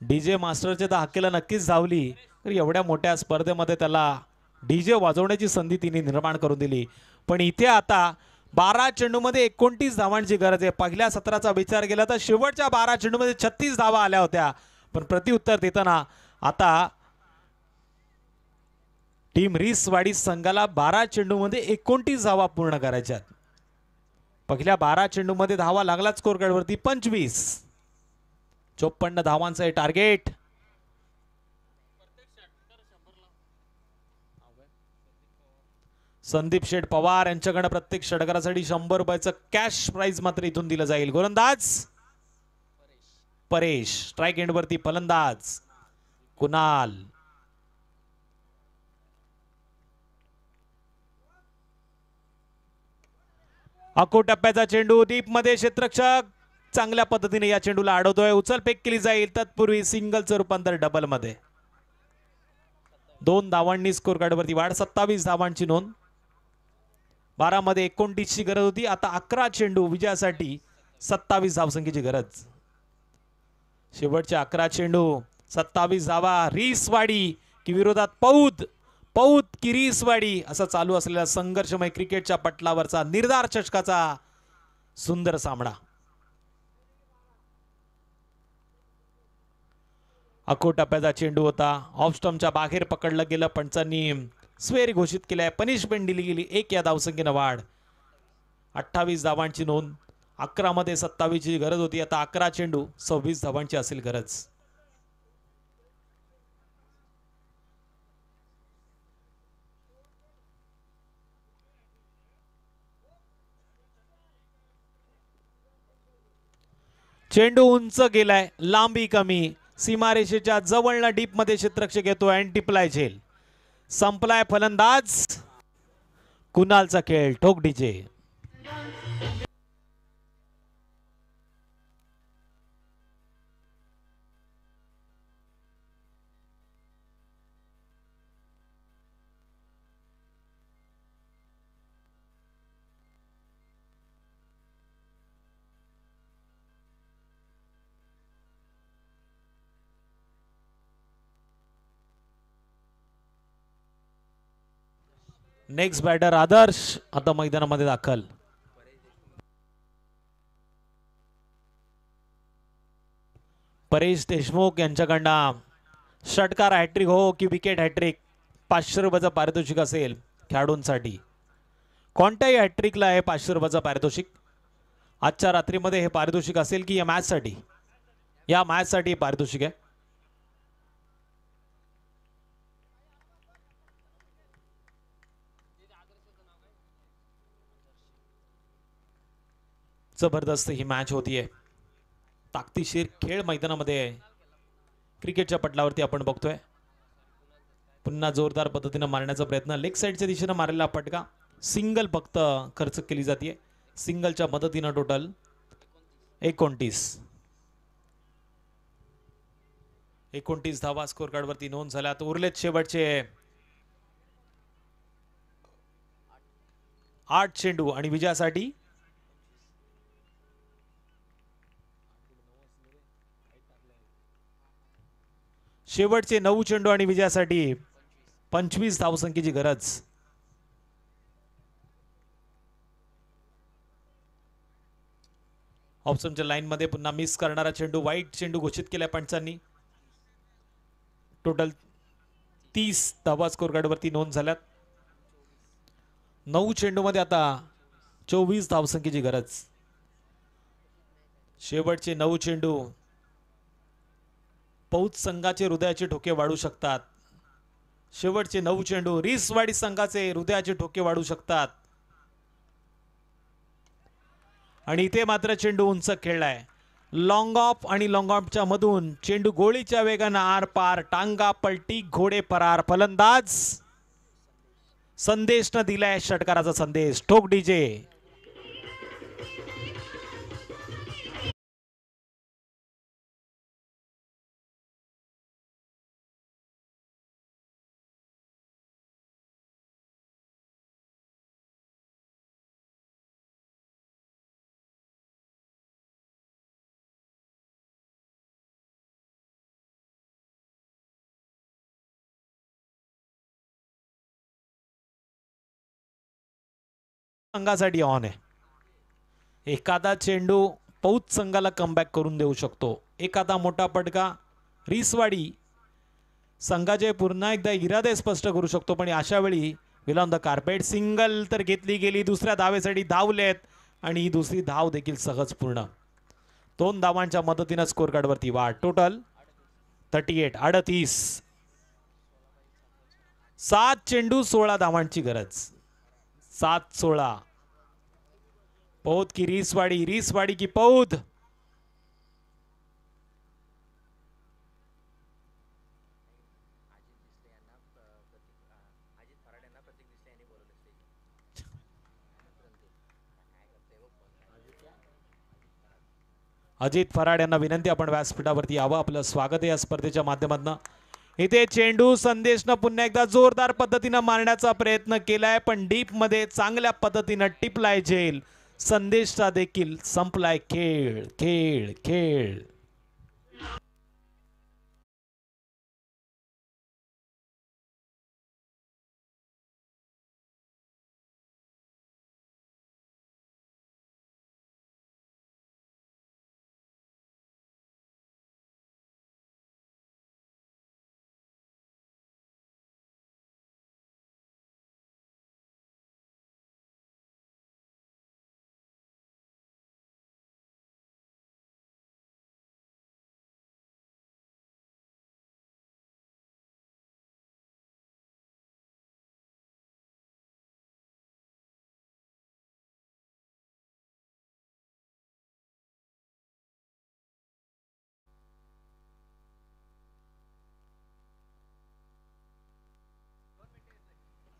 डीजे मास्टरच्या तर हाकेला नक्कीच धावली, तर एवढ्या मोठ्या स्पर्धेमध्ये त्याला डीजे वाजवण्याची संधी तिने निर्माण करून दिली. पण इथे आता 12 चेंडूमध्ये 29 धावांची गरज आहे. पहिल्या सत्राचा विचार केला तर शेवटच्या 12 चेंडूमध्ये 36 धावा आल्या होत्या. पण प्रत्युत्तर देताना आता टीम रिसवाडी संघाला 12 चेंडूमध्ये 29 धावा पूर्ण करायच्यात. पहिल्या 12 चेंडूमध्ये धावा लागला स्कोर कार्डवरती 25. 54 धावांचं हे टार्गेट. संदीप शेठ पवार यांच्याकडे प्रत्येक षटकारासाठी 100 रुपयाचं कॅश प्राइज मात्र इथून दिलं जाईल. गोलंदाज परेश, स्ट्राइक एंडवरती फलंदाज कुणाल. अको टप्प्याचा चेंडू डीप मध्ये. क्षेत्ररक्षक चांगल्या पद्धतीने या चेंडूला अडवतोय. उचलफेक केली जाईल. तत्पूर्वी सिंगलचं रूपांतर डबल मध्ये. 2 धावांनी स्कोर कार्डवरती वाढ. 27 धावांची नोंद. 12 मध्ये 29 ची गरज होती. आता 11 चेंडू विजयासाठी 27 धावसंख्येची गरज. शेवटचे 11 चेंडू 27 धावा. रिसवाडी की विरोधात पौद, पौद की रिसवाडी असा चालू असलेला संघर्षमय क्रिकेटच्या पटलावरचा निर्धार षटकाचा सुंदर सामना. अको टप्प्याचा चेंडू होता. ऑफ स्टंपच्या बाहेर पकडलं गेलं. पंचांनी स्वेर घोषित केलाय. पनिशमेंट दिली गेली. 1 या धावसंख्येनं वाढ. 28 धावांची नोंद. 11 मध्ये 27 ची गरज होती, आता 11 चेंडू 26 धावांची असेल गरज. चेंडू उंच गेलाय, लांबी कमी, सीमारेषेच्या जवळना डीप मध्ये क्षेत्ररक्षक येतो आणि टिपलाय झेल. संपलाय फलंदाज. कुणालचा खेळ, ठोक डीजे. नेक्स्ट बॅटर आदर्श आता मैदानामध्ये दाखल. परेश देशमुख यांच्याकडनं षटकार हॅट्रिक हो की विकेट हॅट्रिक, 500 रुपयाचं पारितोषिक असेल खेळाडूंसाठी. कोणत्याही हॅट्रिकला आहे 500 रुपयाचं पारितोषिक. आजच्या रात्रीमध्ये हे पारितोषिक असेल की या मॅचसाठी? या मॅचसाठी पारितोषिक आहे. जबरदस्त ही मॅच होतीये. ताकदीशीर खेळ मैदानामध्ये क्रिकेटच्या पटलावरती आपण बघतोय. पुन्हा जोरदार पद्धतीने मारण्याचा प्रयत्न, लेग साईडच्या दिशेने मारलेला फटका, सिंगल फक्त खर्च केली जाते. सिंगलच्या मदतीने टोटल 29 धावा स्कोर कार्ड वरती नोंद झाल्या. तर उरलेत शेवटचे 8 चेंडू आणि विजयासाठी शेवटचे 9 चेंडू आणि विजयासाठी 25 धावसंख्येची गरज. ऑप्शनच्या लाईन मध्ये पुन्हा मिस करणारा चेंडू, वाईट चेंडू घोषित केलाय पंचांनी. टोटल 30 धावा स्कोर कार्ड वरती नोंद झाल्यात. 9 चेंडू मध्ये आता 24 धावसंख्येची गरज. शेवटचे 9 चेंडू पौत संघाचे हृदयाचे ठोके वाढू शकतात. शेवटचे 9 चेंडू रिसवाडी संघाचे हृदयाचे ठोके वाढू शकतात. आणि इथे मात्र चेंडू उंच खेळलाय. लॉंग ऑफ आणि लॉंग ऑफच्या मधून चेंडू गोळीच्या वेगानं आर पार, टांगा पलटी, घोडे फरार. फलंदाज संदेश न दिलाय षटकाराचा संदेश, ठोक डीजे. संघासाठी ऑन आहे. एखादा चेंडू पौत संघाला कमबॅक करून देऊ शकतो. एखादा मोठा फटका रिसवाडी संघाचे पुन्हा एकदा इरादे स्पष्ट करू शकतो. पण अशा वेळी will on the carpet. Single तर घेतली गेली, दुसऱ्या धावेसाठी धावलेत आणि ही दुसरी धाव देखील सहज पूर्ण. 2 धावांच्या मदतीने स्कोर कार्ड वरती वाढ. टोटल 38. 7 चेंडू 16 धावांची गरज. 7-16. पौद की रिसवाडी, रिसवाडी की पौद. अजित फराड यांना विनंती, आपण व्यासपीठावरती यावं. आपलं स्वागत आहे या स्पर्धेच्या माध्यमातून. इथे चेंडू संदेशनं पुन्हा एकदा जोरदार पद्धतीनं मारण्याचा प्रयत्न केलाय, पण डीप मध्ये चांगल्या पद्धतीनं टिपलाय झेल. संदेशचा देखील संपलाय खेळ. खेळ खेळ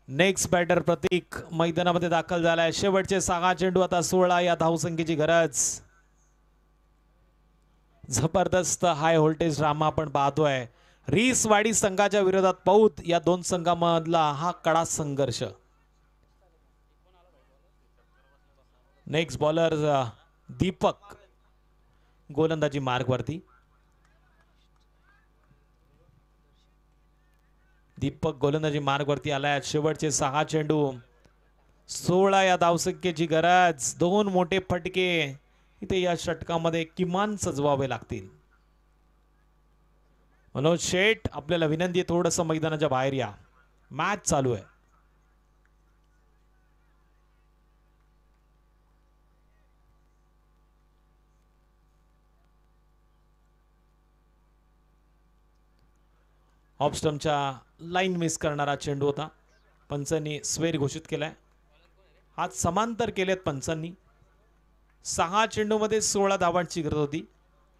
नेक्स्ट बॅटर प्रतीक मैदानामध्ये दाखल झालाय. शेवटचे 6 चेंडू, आता 16 या धावसंख्येची गरज. जबरदस्त हाय व्होल्टेज ड्रामा आपण पाहतोय. रिसवाडी संघाच्या विरोधात पौत या दोन संघांमधला हा कडा संघर्ष. नेक्स्ट बॉलर दीपक गोलंदाजी मार्गवरती. दीपक गोलंदाजी मार्गवरती आलाय. शेवटचे 6 चेंडू, 16 या धावसंख्येची गरज. 2 मोठे फटके इथे या षटकामध्ये किमान सजवावे लागतील. मनोज शेठ, आपल्याला विनंती आहे थोडंसं मैदानाच्या बाहेर या, मॅच चालू आहे. ऑफस्टमच्या लाईन मिस करणारा चेंडू होता. पंचांनी स्वेर घोषित केलाय. आज समांतर केलेत पंचांनी. 6 चेंडूमध्ये 16 धावांची गरज होती.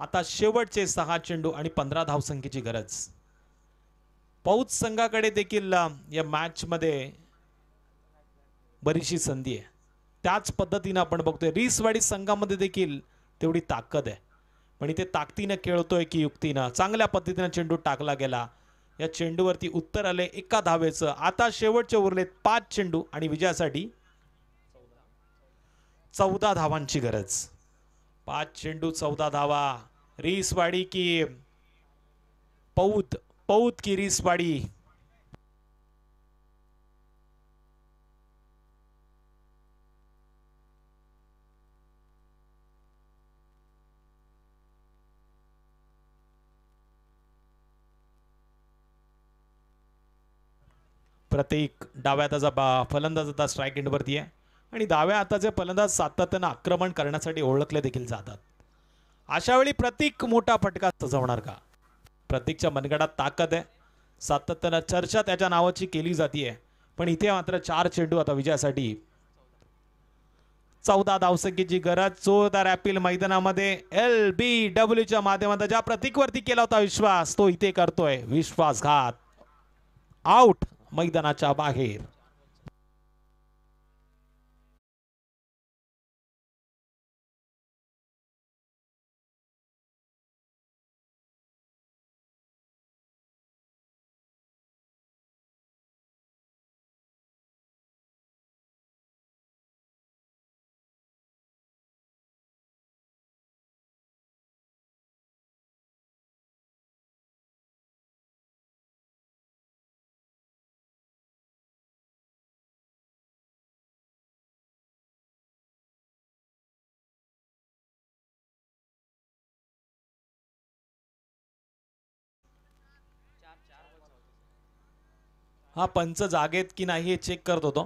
आता शेवटचे 6 चेंडू आणि 15 धावसंख्येची गरज. पौत संघाकडे देखील या मॅच मध्ये बरीचशी संधी आहे. त्याच पद्धतीने आपण बघतोय रिसवाडी संघामध्ये देखील तेवढी ताकद आहे. पण इथे ताकदीने खेळतोय की युक्तीनं. चांगल्या पद्धतीने चेंडू टाकला गेला. या चेंडूवरती उत्तर आले 1 धावेचं. आता शेवटचे उरलेत 5 चेंडू आणि विजयासाठी 14 धावांची गरज. 5 चेंडू 14 धावा. रिसवाडी की पौत, पौत की रिसवाडी. प्रत्येक डाव्या हाताचा फलंदाज आता स्ट्राईक एंडवरती आहे आणि डाव्या हाताचे फलंदाज सातत्यानं आक्रमण करण्यासाठी ओळखले देखील जातात. अशा वेळी प्रतीक मोठा फटका सजवणार का? प्रतीकच्या मनगडात ताकद आहे. सातत्यानं चर्चा त्याच्या नावाची केली जाते. पण इथे मात्र 4 चेंडू आता विजयासाठी. 14 धावसंख्येची गरज. जोरदार अपील मैदानामध्ये LBWच्या माध्यमातून ज्या प्रतीकवरती केला होता विश्वास, तो इथे करतोय विश्वासघात. आउट, मैदानाच्या बाहेर. हा पंच जागेत की नाही हे चेक करत होतो.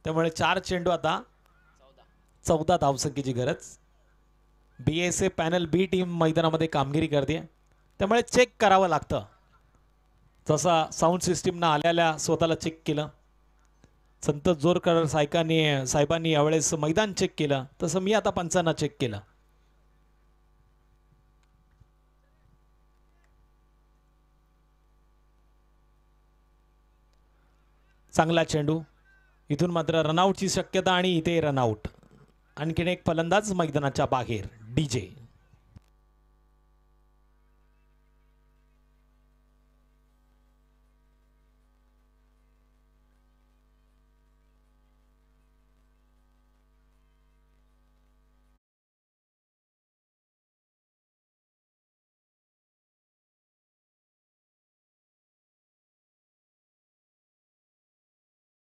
त्यामुळे 4 चेंडू, आता 14 धावसंख्येची गरज. BSA पॅनल B टीम मैदानामध्ये कामगिरी करते. त्यामुळे चेक करावं लागतं. जसा साऊंड सिस्टीमनं आल्याला स्वतःला चेक केलं, संतोष जोरकर साहेबांनी यावेळेस मैदान चेक केलं, तसं मी आता पंचांना चेक केलं. चांगला चेंडू. इथून मात्र रनआउटची शक्यता आणि इथे रनआउट. आणखीन एक फलंदाज मैदानाच्या बाहेर, DJ.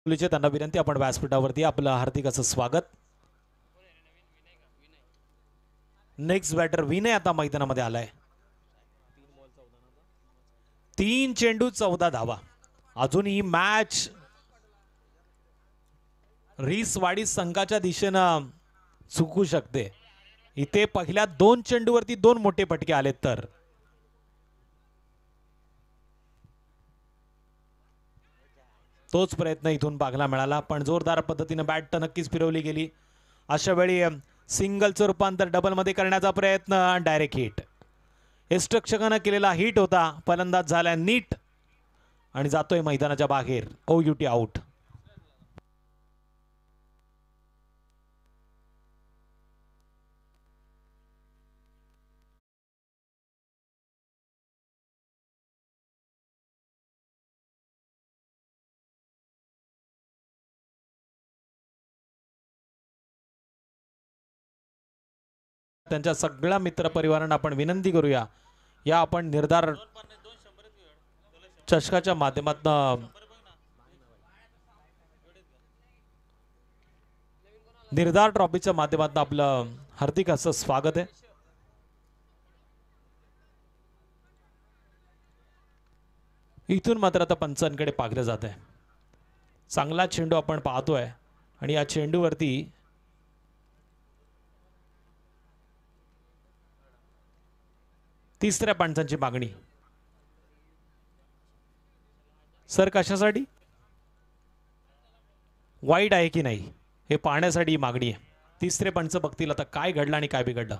त्यांना विनंती, आपण व्यासपीठावरती आपलं हार्दिक असं स्वागत. नेक्स्ट बॅटर विनय आता मैदानामध्ये आलाय. 3 चेंडू 14 धावा. अजूनही मॅच रिसवाडी संघाच्या दिशेनं चुकू शकते. इथे पहिल्या 2 चेंडूवरती 2 मोठे फटके आलेत तर तोच प्रयत्न इथून पाहायला मिळाला. पण जोरदार पद्धतीने बॅट तर नक्कीच फिरवली गेली. अशा वेळी सिंगलचं रूपांतर डबलमध्ये करण्याचा प्रयत्न, डायरेक्ट हिट. यष्टरक्षकानं केलेला हिट होता. फलंदाज झाला नीट. आणि जातोय मैदानाच्या बाहेर. OUT out. त्यांच्या सगळ्या मित्रपरिवारांना आपण विनंती करूया, या आपण निर्धार चषकाच्या माध्यमातून निर्धार ट्रॉफीच्या माध्यमातून आपलं हार्दिक असं स्वागत आहे. इथून मात्र आता पंचांकडे पाहिलं जात आहे. चांगला चेंडू आपण पाहतोय आणि या चेंडूवरती तिसऱ्या पंचांची मागणी. सर कशासाठी? वाईट आहे की नाही हे पाहण्यासाठी ही मागणी आहे. तिसरे पंच बघतील आता काय घडलं आणि काय बिघडलं.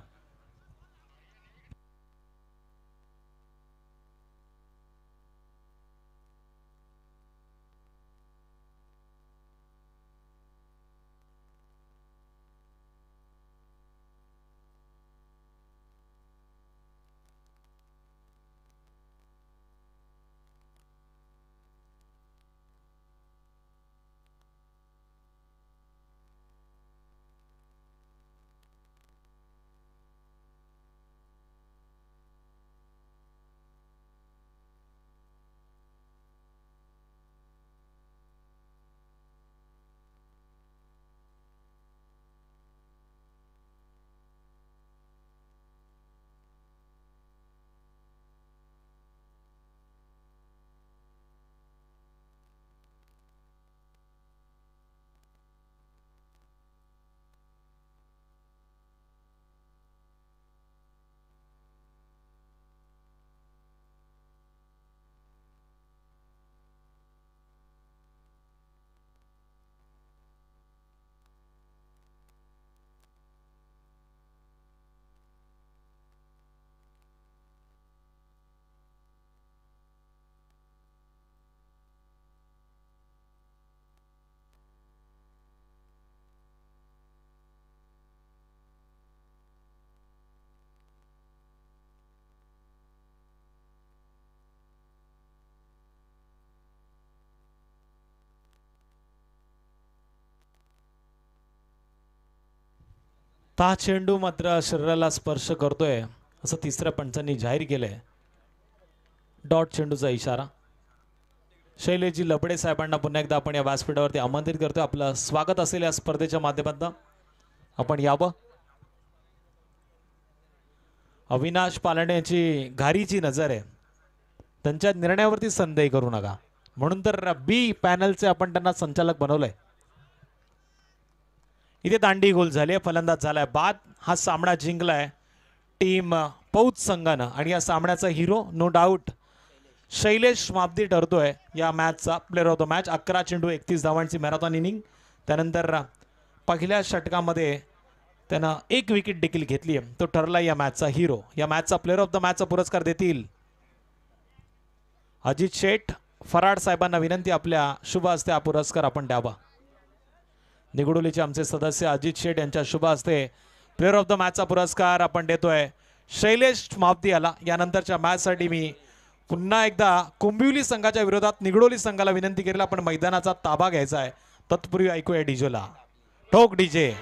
ता चेंडू मात्र शरीराला स्पर्श करतोय असं तिसऱ्या पंचांनी जाहीर केलंय. डॉट चेंडूचा इशारा. शैलेशजी लबडे साहेबांना पुन्हा एकदा आपण या व्यासपीठावरती आमंत्रित करतोय. आपलं स्वागत असेल या स्पर्धेच्या माध्यमातून. आपण यावं. अविनाश पालण्याची घारीची नजर आहे. त्यांच्या निर्णयावरती संदेह करू नका म्हणून तर बी पॅनलचे आपण त्यांना संचालक बनवलंय. इथे दांडी गोल झाली. फलंदाज झालाय बाद. हा सामना जिंकलाय टीम पौत संघानं आणि या सामन्याचा हिरो नो डाऊट शैलेश मापदी ठरतोय या मॅचचा प्लेअर ऑफ द मॅच. 11 चेंडू 31 धावांची मॅरेथॉन इनिंग. त्यानंतर पहिल्या षटकामध्ये त्यानं 1 विकेट देखील घेतली आहे. तो ठरला या मॅचचा हिरो. या मॅचचा प्लेअर ऑफ द मॅचचा पुरस्कार देतील अजित शेठ. फराड साहेबांना विनंती आपल्या शुभ हस्ते हा पुरस्कार आपण द्यावा. निगडोलीचे आमचे सदस्य अजित शेठ यांच्या शुभ हस्ते प्लेअर ऑफ द मॅचचा पुरस्कार आपण देतोय शैलेश मापदी याला. यानंतरच्या मॅचसाठी मी पुन्हा एकदा कुंभिवली संघाच्या विरोधात निगडोली संघाला विनंती केली. आपण मैदानाचा ताबा घ्यायचा आहे. तत्पूर्वी ऐकूया डीजेला. ठोक डीजे.